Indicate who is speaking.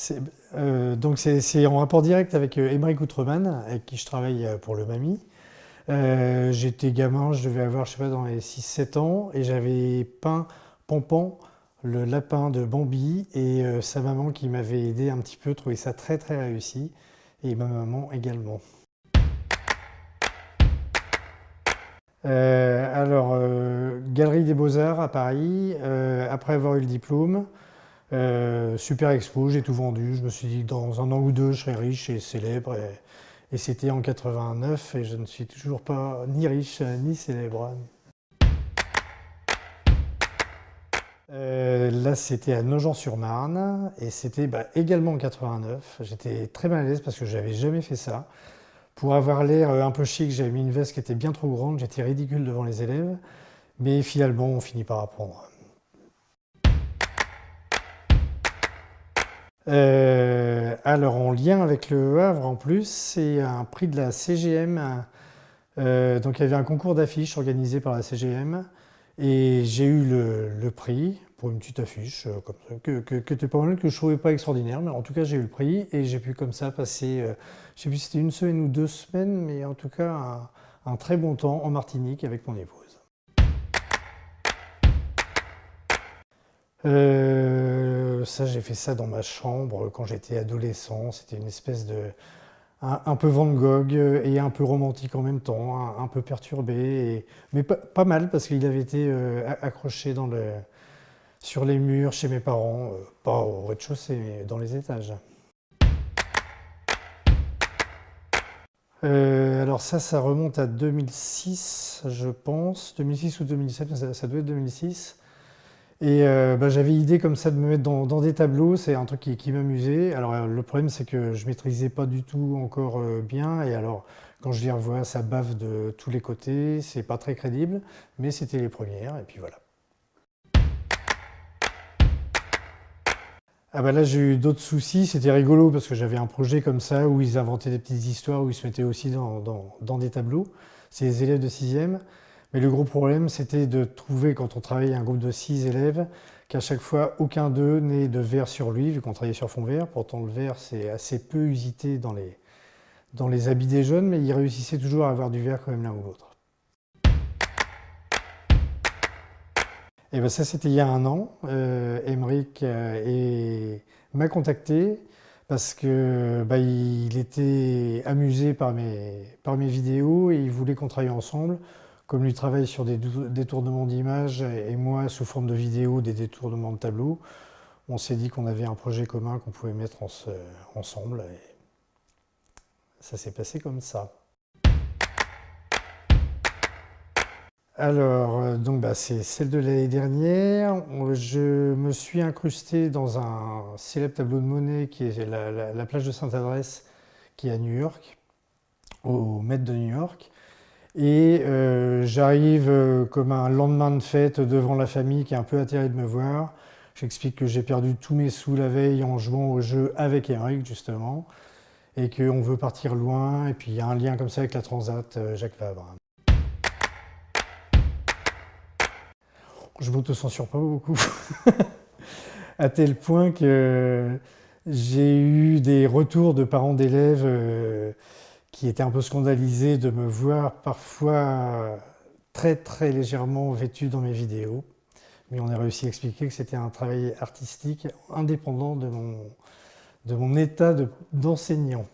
Speaker 1: C'est en rapport direct avec Émeric Outreman, avec qui je travaille pour le MAMI. J'étais gamin, je devais avoir, je sais pas, dans les 6-7 ans, et j'avais peint Pampan, le lapin de Bambi, et sa maman qui m'avait aidé un petit peu, trouvait ça très très réussi, et ma maman également. Galerie des Beaux-Arts à Paris, après avoir eu le diplôme, super expo, j'ai tout vendu. Je me suis dit que dans un an ou deux, je serais riche et célèbre. Et c'était en 89 et je ne suis toujours pas ni riche ni célèbre. Là, c'était à Nogent-sur-Marne et c'était également en 89. J'étais très mal à l'aise parce que je n'avais jamais fait ça. Pour avoir l'air un peu chic, j'avais mis une veste qui était bien trop grande, j'étais ridicule devant les élèves. Mais finalement, on finit par apprendre. En lien avec le Havre, en plus, c'est un prix de la CGM. Donc, il y avait un concours d'affiches organisé par la CGM. Et j'ai eu le prix pour une petite affiche comme ça, que était pas mal, que je trouvais pas extraordinaire. Mais en tout cas, j'ai eu le prix et j'ai pu comme ça passer, je sais plus si c'était une semaine ou 2 semaines, mais en tout cas, un très bon temps en Martinique avec mon épouse. Ça, j'ai fait ça dans ma chambre quand j'étais adolescent. C'était une espèce de... un peu Van Gogh et un peu romantique en même temps, un peu perturbé. Mais pas mal parce qu'il avait été accroché sur les murs chez mes parents, pas au rez-de-chaussée, mais dans les étages. Alors ça remonte à 2006, je pense. 2006 ou 2007, mais ça doit être 2006. Et j'avais idée comme ça de me mettre dans des tableaux, c'est un truc qui m'amusait. Alors le problème c'est que je maîtrisais pas du tout encore bien, et alors quand je les revois, ça bave de tous les côtés, c'est pas très crédible, mais c'était les premières, et puis voilà. Ah bah là j'ai eu d'autres soucis, c'était rigolo parce que j'avais un projet comme ça où ils inventaient des petites histoires, où ils se mettaient aussi dans des tableaux. C'est les élèves de 6e. Mais le gros problème c'était de trouver, quand on travaillait un groupe de 6 élèves, qu'à chaque fois aucun d'eux n'ait de vert sur lui, vu qu'on travaillait sur fond vert. Pourtant le vert c'est assez peu usité dans les habits des jeunes, mais ils réussissaient toujours à avoir du vert quand même l'un ou l'autre. Et ben ça, c'était il y a un an. Émeric m'a contacté parce que il était amusé par mes vidéos et il voulait qu'on travaille ensemble. Comme lui travaille sur des détournements d'images et moi sous forme de vidéos des détournements de tableaux, on s'est dit qu'on avait un projet commun qu'on pouvait mettre ensemble. Et ça s'est passé comme ça. C'est celle de l'année dernière. Je me suis incrusté dans un célèbre tableau de Monet qui est la plage de Sainte-Adresse, qui est à New York, au Met de New York. Et j'arrive comme un lendemain de fête devant la famille qui est un peu atterrée de me voir. J'explique que j'ai perdu tous mes sous la veille en jouant au jeu avec Émeric, justement, et qu'on veut partir loin. Et puis il y a un lien comme ça avec la Transat Jacques Vabre. Je m'auto-censure pas beaucoup, à tel point que j'ai eu des retours de parents d'élèves qui étaient un peu scandalisés de me voir parfois très très légèrement vêtu dans mes vidéos. Mais on a réussi à expliquer que c'était un travail artistique indépendant de mon état d'enseignant.